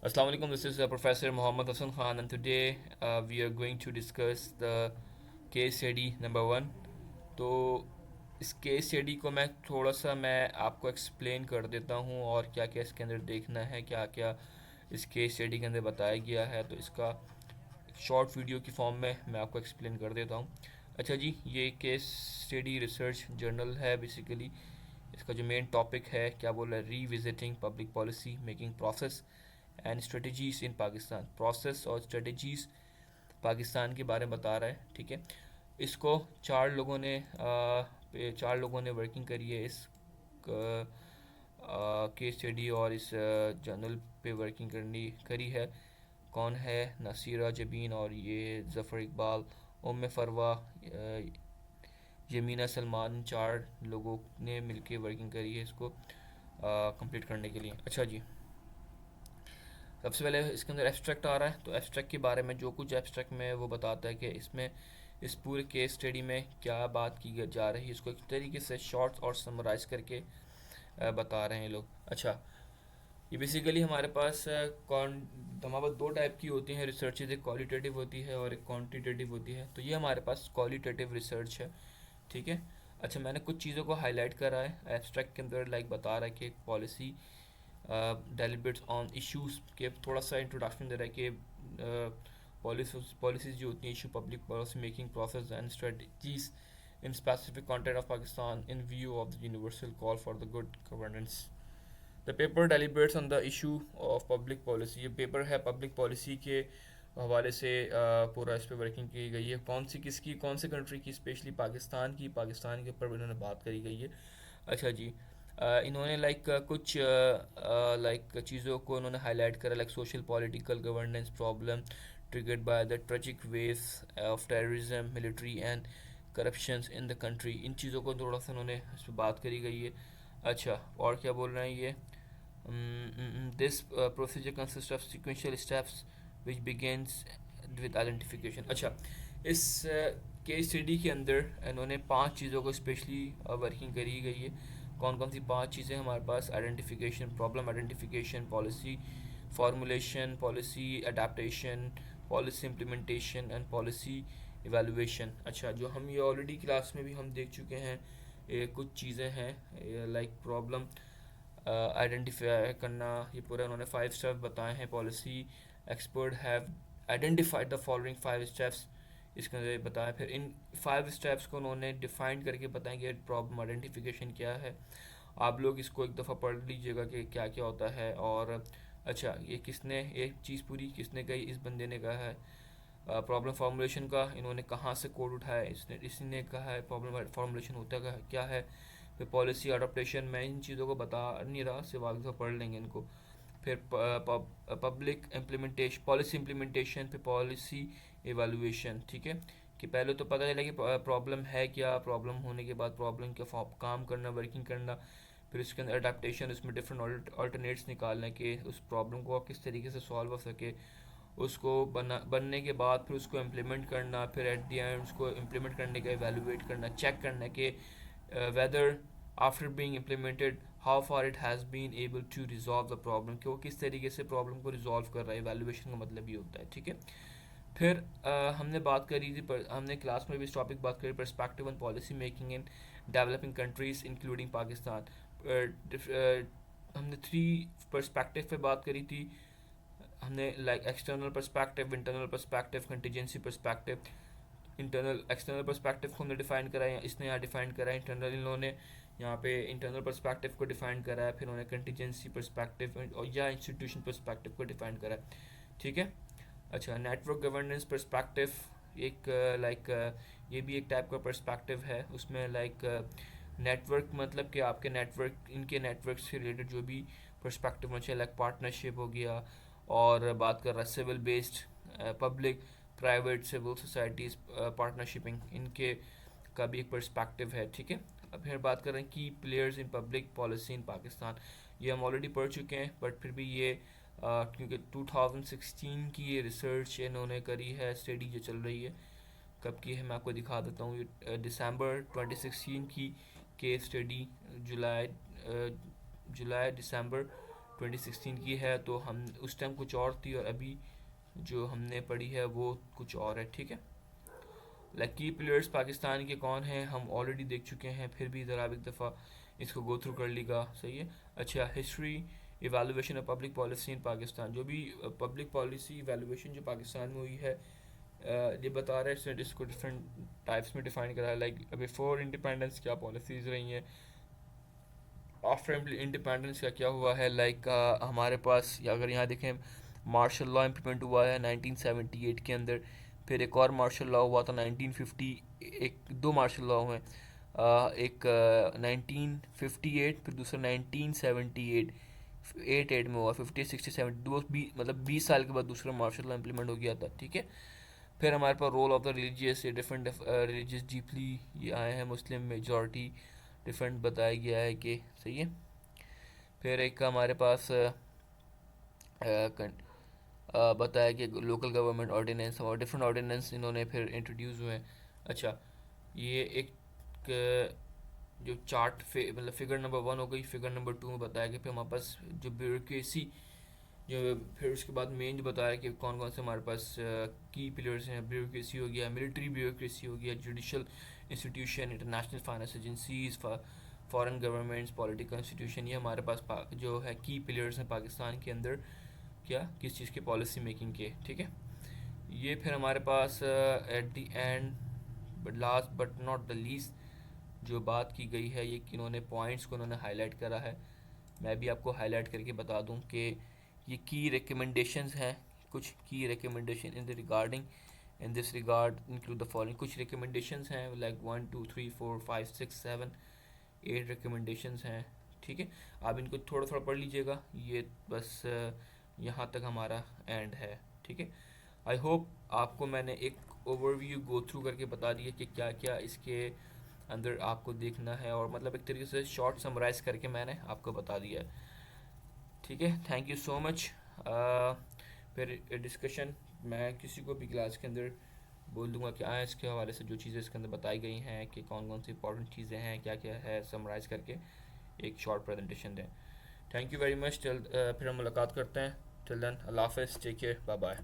Assalamu alaikum. This is Professor Muhammad Hassan Khan, and today we are going to discuss the case study number one. तो इस case study को मैं आपको explain कर देता हूँ और क्या क्या इसके अंदर देखना है, क्या क्या इस केस स्टडी के अंदर बताया गया है। तो इसका शॉर्ट वीडियो की फॉर्म में मैं आपको एक्सप्लेन कर देता हूँ। अच्छा जी, ये केस स्टडी रिसर्च जर्नल है बेसिकली। इसका जो मेन टॉपिक है, क्या बोल रहा है, revisiting public policy making process and strategies in Pakistan. Process और स्ट्रेटजीज पाकिस्तान के बारे में बता रहा है, ठीक है। इसको चार लोगों ने वर्किंग करी है इस केस स्टडी और इस जर्नल पे वर्किंग करनी करी है। कौन है? नसीरा जबीन और ये ज़फ़र इकबाल, फरवा, यमीना सलमान, चार लोगों ने मिलके वर्किंग करी है इसको कंप्लीट करने के लिए। अच्छा जी, सबसे पहले इसके अंदर एब्स्ट्रैक्ट आ रहा है। तो एब्स्ट्रैक्ट के बारे में जो कुछ एब्स्ट्रैक्ट में वो बताता है कि इसमें इस पूरे केस स्टडी में क्या बात की जा रही है, इसको एक तरीके से शॉर्ट और समराइज करके बता रहे हैं लोग। अच्छा, ये बेसिकली हमारे पास कौन हमारे पास दो टाइप की होती हैं रिसर्चेज, एक क्वालिटेटिव होती है और एक क्वांटिटेटिव होती है। तो ये हमारे पास क्वालिटेटिव रिसर्च है, ठीक है। अच्छा, मैंने कुछ चीज़ों को हाईलाइट करा है एब्स्ट्रैक्ट के अंदर, लाइक बता रहा है कि पॉलिसी डेलिब्रेट्स ऑन इश्यूज के थोड़ा सा इंट्रोडक्शन दे रहा है कि पॉलिसीज जो होती हैं, issue public policy making process and strategies in specific content of Pakistan in view of the universal call for the good governance. The paper deliberates on the issue of public policy. ये paper है public policy के हवाले से पूरा इस पर working की गई है। कौन सी कंट्री की, स्पेशली पाकिस्तान के ऊपर इन्होंने बात करी गई है। अच्छा जी, इन्होंने कुछ चीज़ों को इन्होंने हाईलाइट करा, like social political governance problem triggered by the tragic waves of terrorism, military and corruption in the country. इन चीज़ों को थोड़ा सा इन्होंने इस पर बात करी गई है। अच्छा, और क्या बोल रहे हैं ये, this procedure consist of sequential steps which begins with identification. अच्छा, इस केस स्टडी के अंदर इन्होंने पांच चीज़ों को स्पेशली वर्किंग करी गई है। कौन कौन सी पांच चीज़ें हमारे पास? Identification, problem identification, policy formulation, policy adaptation, policy implementation and policy evaluation. अच्छा, जो हम ये ऑलरेडी क्लास में भी हम देख चुके हैं, ये कुछ चीज़ें हैं लाइक प्रॉब्लम आइडेंटिफाई करना। ये पूरा उन्होंने 5 स्टेप बताए हैं। Policy expert have identified the following 5 steps, इसके अंदर बताया। फिर इन 5 स्टेप्स को उन्होंने डिफाइन करके बताएंगे प्रॉब्लम आइडेंटिफिकेशन क्या है। आप लोग इसको एक दफ़ा पढ़ लीजिएगा कि क्या क्या होता है। और अच्छा, ये चीज़ पूरी किसने कही? इस बंदे ने कहा है। प्रॉब्लम फार्मूलेशन का इन्होंने कहाँ से कोड उठाया? इसी ने कहा है प्रॉब्लम फार्मूलेशन होता क्या है। फिर पॉलिसी अडोप्टेशन, मैं इन चीज़ों को बता नहीं रहा, सिर्फ आगे से पढ़ लेंगे इनको। फिर पब्लिक इम्प्लीमेंटेशन, पॉलिसी इम्प्लीमेंटेशन, फिर पॉलिसी एवेलुएशन, ठीक है। कि पहले तो पता चला कि प्रॉब्लम है क्या, प्रॉब्लम होने के बाद प्रॉब्लम के काम करना, वर्किंग करना। फिर उसके अंदर अडेप्टेशन, उसमें डिफरेंट अल्टरनेट्स निकालना कि उस प्रॉब्लम को किस तरीके से सॉल्व हो सके। उसको बनने के बाद फिर उसको इम्प्लीमेंट करना, फिर एट द एंड उसको इम्प्लीमेंट करने का एवेलुएट करना, चेक करना कि whether after being implemented how far it has been able to resolve the problem, कि वो किस तरीके से प्रॉब्लम को रिजॉल्व कर रहा है। एवेलुएशन का मतलब ये होता है, ठीक है। फिर हमने बात करी थी हमने क्लास में भी इस टॉपिक बात करी, perspective on policy making in developing countries including Pakistan. हमने 3 पर्सपेक्टिव पे बात करी थी। हमने like external perspective, internal perspective, contingency perspective. Internal external perspective को हमने डिफाइन करा है, इसने यहाँ डिफाइन करा है। इंटरनल इन्होंने यहाँ पे इंटरनल पर्सपेक्टिव को डिफाइन करा है, फिर उन्होंने कंटीजेंसी पर्सपेक्टिव और या इंस्टीट्यूशन पर्सपेक्टिव को डिफाइन करा है, ठीक है। अच्छा, नेटवर्क गवर्नेंस पर्सपेक्टिव एक ये भी एक टाइप का पर्सपेक्टिव है। उसमें नेटवर्क मतलब कि आपके नेटवर्क, इनके नेटवर्क से रिलेटेड जो भी पर्सपेक्टिव होना चाहिए, लाइक पार्टनरशिप हो गया। और बात कर रहा है civil based, public private civil societies partnershiping, इनके का भी एक पर्सपेक्टिव है, ठीक है। अब फिर बात कर रहे हैं की players in public policy in Pakistan. ये हम ऑलरेडी पढ़ चुके हैं, बट फिर भी ये क्योंकि 2016 की ये रिसर्च इन्होंने करी है, स्टडी जो चल रही है, कब की है मैं आपको दिखा देता हूँ। ये दिसंबर 2016 की केस स्टडी, जुलाई दिसंबर 2016 की है, तो हम उस टाइम कुछ और थी और अभी जो हमने पढ़ी है वो कुछ और है, ठीक है। लाइक की प्लेयर्स पाकिस्तान के कौन हैं हम ऑलरेडी देख चुके हैं, फिर भी ज़रा एक दफ़ा इसको गो थ्रू कर लीगा, सही है। अच्छा, history evaluation of public policy in Pakistan, जो भी पब्लिक पॉलिसी इवेलुएशन जो पाकिस्तान में हुई है, ये बता रहा है इसको डिफरेंट टाइप्स में डिफाइन करा है। लाइक बिफोर इंडिपेंडेंस क्या पॉलिसीज़ रही हैं, आफ्टर इंडिपेंडेंस का क्या हुआ है। लाइक हमारे पास अगर यहाँ देखें, मार्शल लॉ इम्प्लीमेंट हुआ है 1978 के अंदर, फिर एक और मार्शल लॉ हुआ था 1950, एक दो मार्शल लॉ हुए, एक 1958 फिर दूसरा 1978, 88 में हुआ, 50 60 70 दो मतलब 20 साल के बाद दूसरा मार्शल लॉ इम्प्लीमेंट हो गया था, ठीक है। फिर हमारे पास role of the religious, different religious deeply ये आए हैं, मुस्लिम मेजॉरिटी डिफरेंट बताया गया है कि, सही है। फिर एक हमारे पास बताया कि लोकल गवर्नमेंट ऑर्डिनेंस और डिफरेंट ऑर्डिनेंस इन्होंने फिर इंट्रोड्यूस हुए हैं। अच्छा, ये एक जो चार्ट मतलब फिगर नंबर 1 हो गई। फिगर नंबर 2 में बताया कि फिर हमारे पास जो ब्यूरोक्रेसी, जो फिर उसके बाद मेन जो बताया कि कौन कौन से हमारे पास की पिलर्स हैं। ब्यूरोक्रेसी हो गया, मिलिट्री ब्यूरोक्रेसी हो गया, judicial institution, international finance agencies, foreign governments, political institution, ये हमारे पास जो है की पिलर्स हैं पाकिस्तान के अंदर क्या किस चीज़ के पॉलिसी मेकिंग के, ठीक है। ये फिर हमारे पास at the end but last but not the least जो बात की गई है, ये इन्होंने पॉइंट्स को इन्होंने हाईलाइट करा है। मैं भी आपको हाईलाइट करके बता दूं कि ये की रिकमेंडेशंस हैं, कुछ की recommendation in the regarding in this regard include the following. कुछ रिकमेंडेशंस हैं लाइक 1 2 3 4 5 6 7 8 रिकमेंडेशंस हैं, ठीक है। आप इनको थोड़ा थोड़ा पढ़ लीजिएगा, ये बस यहाँ तक हमारा एंड है, ठीक है। आई होप आपको मैंने एक ओवरव्यू गो थ्रू करके बता दिया कि क्या क्या इसके अंदर आपको देखना है, और मतलब एक तरीके से शॉर्ट समराइज़ करके मैंने आपको बता दिया है, ठीक है। Thank you so much. फिर डिस्कशन मैं किसी को भी क्लास के अंदर बोल दूंगा कि आए इसके हवाले से जो चीज़ें इसके अंदर बताई गई हैं कि कौन कौन सी इंपॉर्टेंट चीज़ें हैं, क्या क्या है, समराइज़ करके एक शॉर्ट प्रेजेंटेशन दें। Thank you very much. फिर हम मुलाकात करते हैं। टिल देन, अल्लाह हाफ़िज़, टेक केयर, बाय बाय।